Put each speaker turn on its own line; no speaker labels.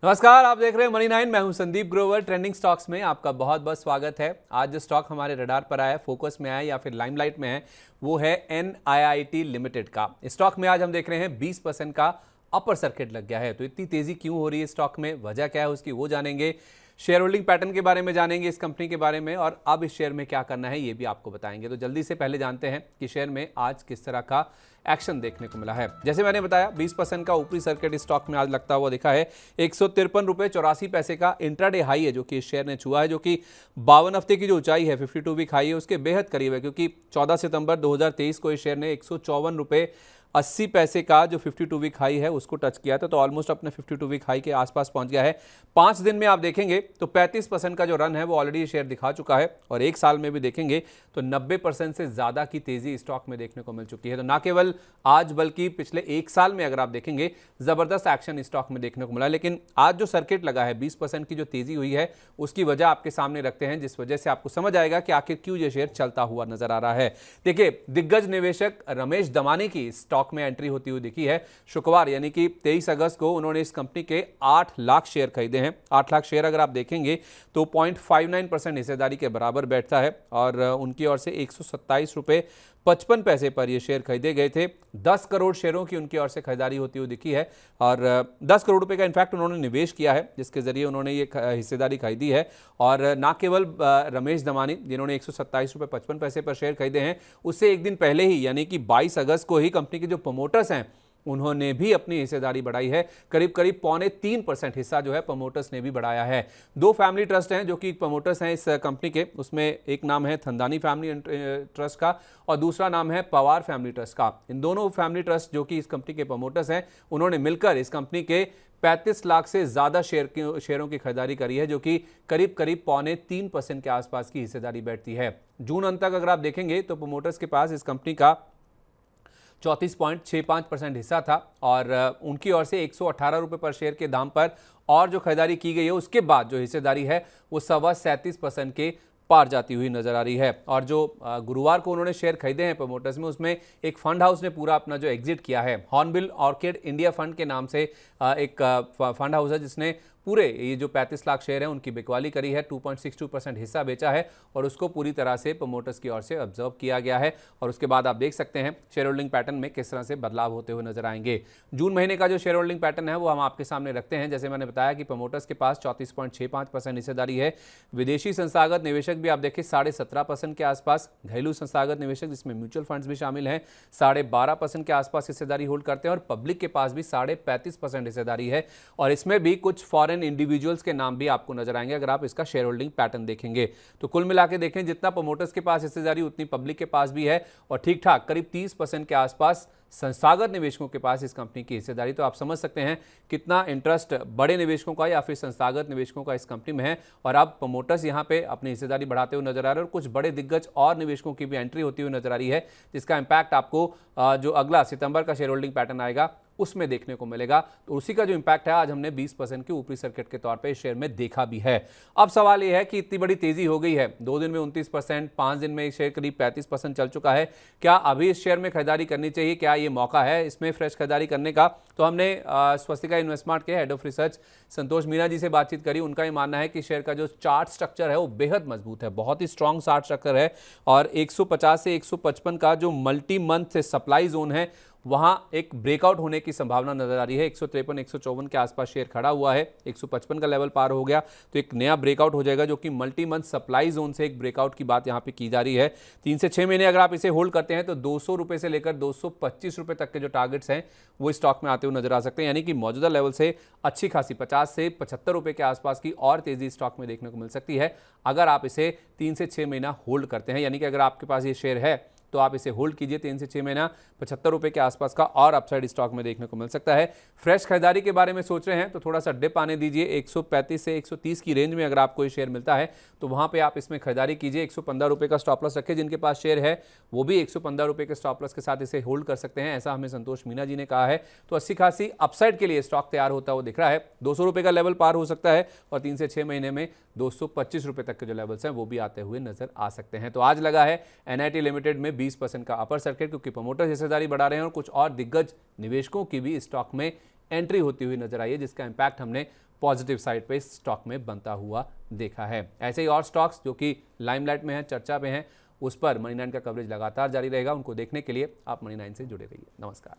नमस्कार, आप देख रहे हैं मनी 9। मैं हूं संदीप ग्रोवर। ट्रेंडिंग स्टॉक्स में आपका बहुत बहुत स्वागत है। आज जो स्टॉक हमारे रडार पर आया है, फोकस में आया या फिर लाइमलाइट में है, वो है NIIT लिमिटेड का। स्टॉक में आज हम देख रहे हैं 20% का अपर सर्किट लग गया है। तो इतनी तेजी क्यों हो रही है स्टॉक में, वजह क्या है उसकी, वो जानेंगे। शेयर होल्डिंग पैटर्न के बारे में जानेंगे, इस कंपनी के बारे में, और अब इस शेयर में क्या करना है ये भी आपको बताएंगे। तो जल्दी से पहले जानते हैं कि शेयर में आज किस तरह का एक्शन देखने को मिला है। जैसे मैंने बताया 20% का ऊपरी सर्किट स्टॉक में आज लगता हुआ दिखा है। 153.84 का इंट्राडे हाई है जो कि इस शेयर ने छुआ है, जो कि 52 हफ्ते की जो ऊंचाई है 52 वीक हाई है उसके बेहद करीब है, क्योंकि 14 सितंबर 2023 को इस शेयर ने 154.80 का जो 52 वीक हाई है उसको टच किया था। तो ऑलमोस्ट अपने 52 वीक हाई के आसपास पहुंच गया है। 5 दिन में आप देखेंगे तो 35% का जो रन है वो ऑलरेडी शेयर दिखा चुका है, और एक साल में भी देखेंगे तो 90% से ज्यादा की तेजी स्टॉक में देखने को मिल चुकी है। तो ना केवल आज बल्कि पिछले एक साल में अगर आप देखेंगे जबरदस्त एक्शन स्टॉक में देखने को मिला। लेकिन आज जो सर्किट लगा है 20% की जो तेजी हुई है उसकी वजह आपके सामने रखते हैं, जिस वजह से आपको समझ आएगा कि आखिर क्यों ये शेयर चलता हुआ नजर आ रहा है। देखिए, दिग्गज निवेशक रमेश दमानी की स्टॉक में एंट्री होती हुई दिखी है। शुक्रवार यानी कि 23 अगस्त को उन्होंने इस कंपनी के 8 लाख शेयर खरीदे हैं। 8 लाख शेयर अगर आप देखेंगे तो 0.59% हिस्सेदारी के बराबर बैठता है, और उनकी ओर से 127.55 पर ये शेयर खरीदे गए थे। 10 करोड़ शेयरों की उनकी ओर से खरीदारी होती हुई दिखी है, और 10 करोड़ रुपए का इनफैक्ट उन्होंने निवेश किया है, जिसके जरिए उन्होंने ये हिस्सेदारी खरीदी है। और ना केवल रमेश दमानी जिन्होंने 127.55 पर शेयर खरीदे हैं, उससे एक दिन पहले ही यानी कि 22 अगस्त को ही कंपनी के जो प्रमोटर्स हैं उन्होंने भी अपनी हिस्सेदारी बढ़ाई है। करीब करीब 0.25% हिस्सा जो है प्रमोटर्स ने भी बढ़ाया है। 2 फैमिली ट्रस्ट हैं जो कि प्रमोटर्स हैं इस कंपनी के, उसमें एक नाम है थंदानी फैमिली ट्रस्ट का और दूसरा नाम है पवार फैमिली ट्रस्ट का। इन दोनों फैमिली ट्रस्ट जो कि इस कंपनी के प्रमोटर्स हैं, उन्होंने मिलकर इस कंपनी के 35 लाख से ज्यादा शेयरों की खरीदारी करी है, जो कि करीब करीब 0.3% के आसपास की हिस्सेदारी बैठती है। जून अंत तक अगर आप देखेंगे तो प्रमोटर्स के पास इस कंपनी का 34.65% हिस्सा था, और उनकी ओर से 118 रुपये पर शेयर के दाम पर और जो खरीदारी की गई है उसके बाद जो हिस्सेदारी है वो 37.37% के पार जाती हुई नजर आ रही है। और जो गुरुवार को उन्होंने शेयर खरीदे हैं प्रमोटर्स में, उसमें एक फंड हाउस ने पूरा अपना जो एग्जिट किया है। हॉर्नबिल ऑर्किड इंडिया फंड के नाम से एक फंड हाउस है जिसने पूरे ये जो 35 लाख शेयर हैं उनकी बिकवाली करी है। 2.62% हिस्सा बेचा है और उसको पूरी तरह से प्रमोटर्स की ओर से ऑब्जर्व किया गया है। और उसके बाद आप देख सकते हैं शेयर होल्डिंग पैटर्न में किस तरह से बदलाव होते हुए नजर आएंगे। जून महीने का जो शेयर होल्डिंग पैटर्न है वो हम आपके सामने रखते हैं। जैसे मैंने बताया कि प्रमोटर्स के पास 34.65% हिस्सेदारी है। विदेशी संस्थागत निवेशक भी आप देखिए 17.5% के आसपास, घरेलू संस्थागत निवेशक जिसमें म्यूचुअल फंड्स भी शामिल हैं 12.5% के आसपास हिस्सेदारी होल्ड करते हैं, और पब्लिक के पास भी 35.5% हिस्सेदारी है। और इसमें भी कुछ फॉरेन इंडिविजुअल्स के नाम भी आपको नजर आएंगे अगर आप इसका शेयर होल्डिंग पैटर्न देखेंगे। तो कुल मिला के देखें, जितना प्रमोटर्स के पास हिस्सेदारी उतनी पब्लिक के पास भी है, और ठीक ठाक करीब 30% के आसपास संस्थागत निवेशकों के पास इस कंपनी की हिस्सेदारी। तो आप समझ सकते हैं कितना इंटरेस्ट बड़े निवेशकों का या फिर संस्थागत निवेशकों का इस कंपनी में है। और अब प्रमोटर्स यहां पे अपनी हिस्सेदारी बढ़ाते हुए नजर आ रहे हैं, और कुछ बड़े दिग्गज और निवेशकों की भी एंट्री होती हुई नजर आ रही है, जिसका इंपैक्ट आपको जो अगला सितंबर का शेयर होल्डिंग पैटर्न आएगा उसमें देखने को मिलेगा। तो उसी का जो इंपैक्ट है आज हमने 20% के ऊपरी सर्किट के तौर पे इस शेयर में देखा भी है। अब सवाल यह है कि इतनी बड़ी तेजी हो गई है, 2 दिन में 29%, 5 दिन में एक शेयर करीब 35% चल चुका है। क्या अभी इस शेयर में खरीदारी करनी चाहिए? क्या ये मौका है इसमें फ्रेश खरीदारी करने का? तो हमने स्वस्तिका इन्वेस्टमेंट के हेड ऑफ रिसर्च संतोष मीना जी से बातचीत करी। उनका ये मानना है कि शेयर का जो चार्ट स्ट्रक्चर है वो बेहद मजबूत है, बहुत ही स्ट्रॉन्ग चार्ट स्ट्रक्चर है, और 150 से 155 का जो मल्टी मंथ सप्लाई जोन है वहां एक ब्रेकआउट होने की संभावना नजर आ रही है। 153 154 के आसपास शेयर खड़ा हुआ है, 155 का लेवल पार हो गया तो एक नया ब्रेकआउट हो जाएगा, जो कि मल्टी मंथ सप्लाई जोन से एक ब्रेकआउट की बात यहां पे की जा रही है। 3 से 6 महीने अगर आप इसे होल्ड करते हैं तो 200 रुपए से लेकर 225 रुपए तक के जो टारगेट्स हैं वो स्टॉक में आते हुए नजर आ सकते हैं, यानी कि मौजूदा लेवल से अच्छी खासी 50 से 75 रुपए के आसपास की और तेजी स्टॉक में देखने को मिल सकती है अगर आप इसे 3 से 6 महीना होल्ड करते हैं। यानी कि अगर आपके पास ये शेयर है तो आप इसे होल्ड कीजिए 3 से 6 महीना, 75 रुपए के आसपास का और अपसाइड स्टॉक में देखने को मिल सकता है। फ्रेश खरीदारी के बारे में सोच रहे हैं तो थोड़ा सा डिप आने दीजिए। 135 से 130 की रेंज में अगर आपको ये शेयर मिलता है तो वहां पे आप इसमें खरीदारी कीजिए। 115 रुपए का स्टॉप लॉस रखें, जिनके पास शेयर है वो भी 115 रुपए के स्टॉप लॉस के साथ इसे होल्ड कर सकते हैं, ऐसा हमें संतोष मीना जी ने कहा है। तो अच्छी खासी अपसाइड के लिए स्टॉक तैयार होता हुआ दिख रहा है। 200 रुपए का लेवल पार हो सकता है और 3 से 6 महीने में 225 रुपए तक के जो लेवल्स हैं वो भी आते हुए नजर आ सकते हैं। तो आज लगा है NIT लिमिटेड में 20% का अपर सर्किट, क्योंकि प्रमोटर हिस्सेदारी बढ़ा रहे हैं और कुछ और दिग्गज निवेशकों की भी स्टॉक में एंट्री होती हुई नजर आई है, जिसका इम्पैक्ट हमने पॉजिटिव साइड पे स्टॉक में बनता हुआ देखा है। ऐसे ही और स्टॉक्स जो कि लाइमलाइट में हैं, चर्चा में हैं, उस पर मनी 9 का कवरेज लगातार जारी रहेगा। उनको देखने के लिए आप मनी 9 से जुड़े रहिए। नमस्कार।